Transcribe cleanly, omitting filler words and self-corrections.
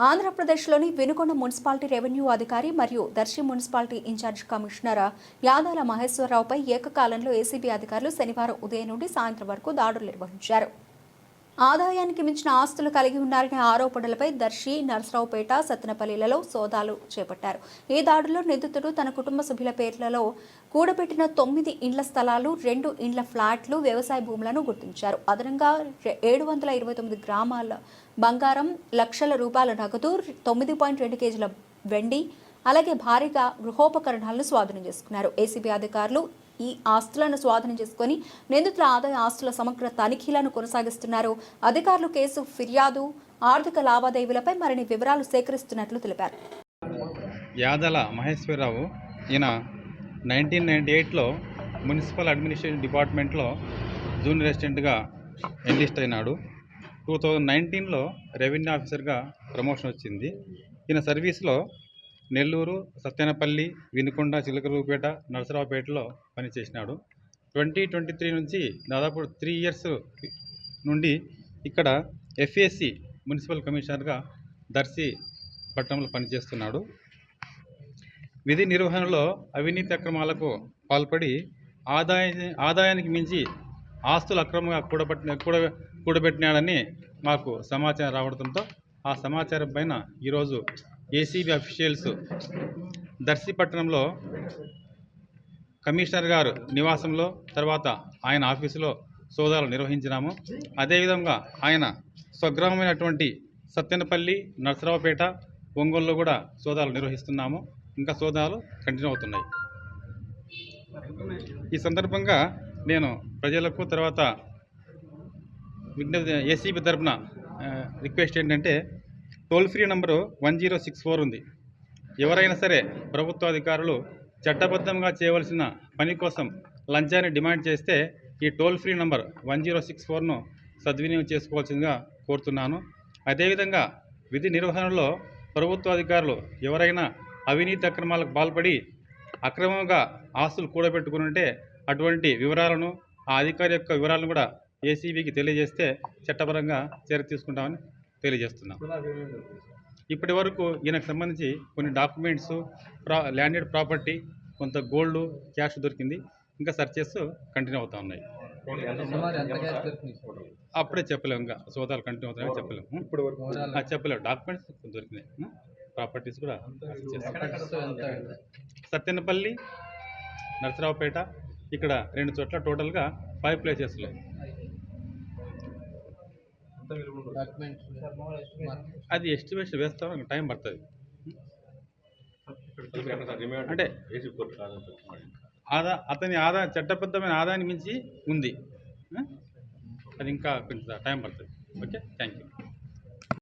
ఆంధ్రప్రదేశ్లోని Vinukonda municipality revenue అధికారి మరియు Darsi municipality incharge commissioner Yadala మహేశ్వరరావుపై ఏకకాలంలో ఏసీబీ అధికారులు శనివారం ఉదయం నుండి సాయంత్రం వరకు దాడులు నిర్వహించారు. ఆదాయానికి మించిన ఆస్తులు కలిగి ఉన్నారనే ఆరోపణలపై దర్శి, నర్సరావుపేట, సత్తెనపల్లిలలో సోదాలు చేపట్టారు. ఈ దాడుల్లో నిందితుడు తన కుటుంబ సభ్యుల పేర్లలో కూడబెట్టిన 9 ఇండ్ల స్థలాలు, 2 ఇండ్ల ఫ్లాట్లు, వ్యవసాయ భూములను గుర్తించారు. అదనంగా 729 గ్రామాల బంగారం, లక్షల రూపాయల నగదు, 9.2 కేజీల వెండి, అలాగే భారీగా గృహోపకరణాలను స్వాధీనం చేసుకున్నారు. ఏసీబీ అధికారులు ఈ ఆస్తులను స్వాధీనం చేసుకుని నిందితుల ఆదాయ ఆస్తుల సమగ్ర తనిఖీలను కొనసాగిస్తున్నారు. అధికారులు కేసు ఫిర్యాదు, ఆర్థిక లావాదేవీలపై మరిన్ని వివరాలు సేకరిస్తున్నట్లు తెలిపారు. యాదల మహేశ్వరరావు ఈయన 1998లో మున్సిపల్ అడ్మినిస్ట్రేషన్ డిపార్ట్మెంట్లో జూనియర్ అసిస్టెంట్గా ఎన్లిస్ట్ అయినాడు. 2019లో రెవెన్యూ ఆఫీసర్గా ప్రమోషన్ వచ్చింది. ఈయన సర్వీస్లో నెల్లూరు, సత్తెనపల్లి, వినుకొండ, చిలకలూరుపేట, నరసరావుపేటలో పనిచేసినాడు. 2023 నుంచి దాదాపు 3 ఇయర్స్ నుండి ఇక్కడ ఎఫ్ఏసి మున్సిపల్ కమిషనర్గా దర్శి పట్టణంలో పనిచేస్తున్నాడు. విధి నిర్వహణలో అవినీతి అక్రమాలకు పాల్పడి ఆదాయానికి మించి ఆస్తులు అక్రమంగా కూడబెట్టినాడని మాకు సమాచారం రావడంతో ఆ సమాచారం పైన ఈరోజు ఏసీబీ అఫీషియల్స్ దర్శి పట్టణంలో కమిషనర్ గారు నివాసంలో, తర్వాత ఆయన ఆఫీసులో సోదాలు నిర్వహించినాము. అదేవిధంగా ఆయన స్వగ్రామమైనటువంటి సత్తెనపల్లి, నర్సరావుపేట, ఒంగోలులో కూడా సోదాలు నిర్వహిస్తున్నాము. ఇంకా సోదాలు కంటిన్యూ అవుతున్నాయి. ఈ సందర్భంగా నేను ప్రజలకు తర్వాత ఏసీబీ తరఫున రిక్వెస్ట్ ఏంటంటే, టోల్ ఫ్రీ నంబరు 1064 ఉంది. ఎవరైనా సరే ప్రభుత్వ అధికారులు చట్టబద్ధంగా చేయవలసిన పని కోసం లంచాన్ని డిమాండ్ చేస్తే ఈ టోల్ ఫ్రీ నంబర్ 1064ను సద్వినియోగం చేసుకోవాల్సిందిగా కోరుతున్నాను. అదేవిధంగా విధి నిర్వహణలో ప్రభుత్వ అధికారులు ఎవరైనా అవినీతి అక్రమాలకు పాల్పడి అక్రమంగా ఆస్తులు కూడబెట్టుకుని ఉంటే అటువంటి వివరాలను, ఆ అధికారి యొక్క వివరాలను కూడా ఏసీబీకి తెలియజేస్తే చట్టపరంగా చర్య తీసుకుంటామని తెలియజేస్తున్నాం. ఇప్పటి వరకు ఈయనకు సంబంధించి కొన్ని డాక్యుమెంట్స్, ల్యాండెడ్ ప్రాపర్టీ, కొంత గోల్డ్, క్యాష్ దొరికింది. ఇంకా సర్చెస్ కంటిన్యూ అవుతూ ఉన్నాయి. అప్పుడే చెప్పలేము, ఇంకా సోదాలు కంటిన్యూ అవుతున్నాయని చెప్పలేము. చెప్పలేము. డాక్యుమెంట్స్ దొరికినాయి, ప్రాపర్టీస్ కూడా. సత్తెనపల్లి, నర్సరావుపేట, ఇక్కడ 2 చోట్ల టోటల్గా 5 ప్లేసెస్లో. అది ఎస్టిమేషన్ వేస్తాం, టైం పడుతుంది. అంటే అతని ఆదాయం చట్టబద్ధమైన ఆదాయాన్ని మించి ఉంది. అది ఇంకా కొంచెం టైం పడుతుంది. Okay, thank you.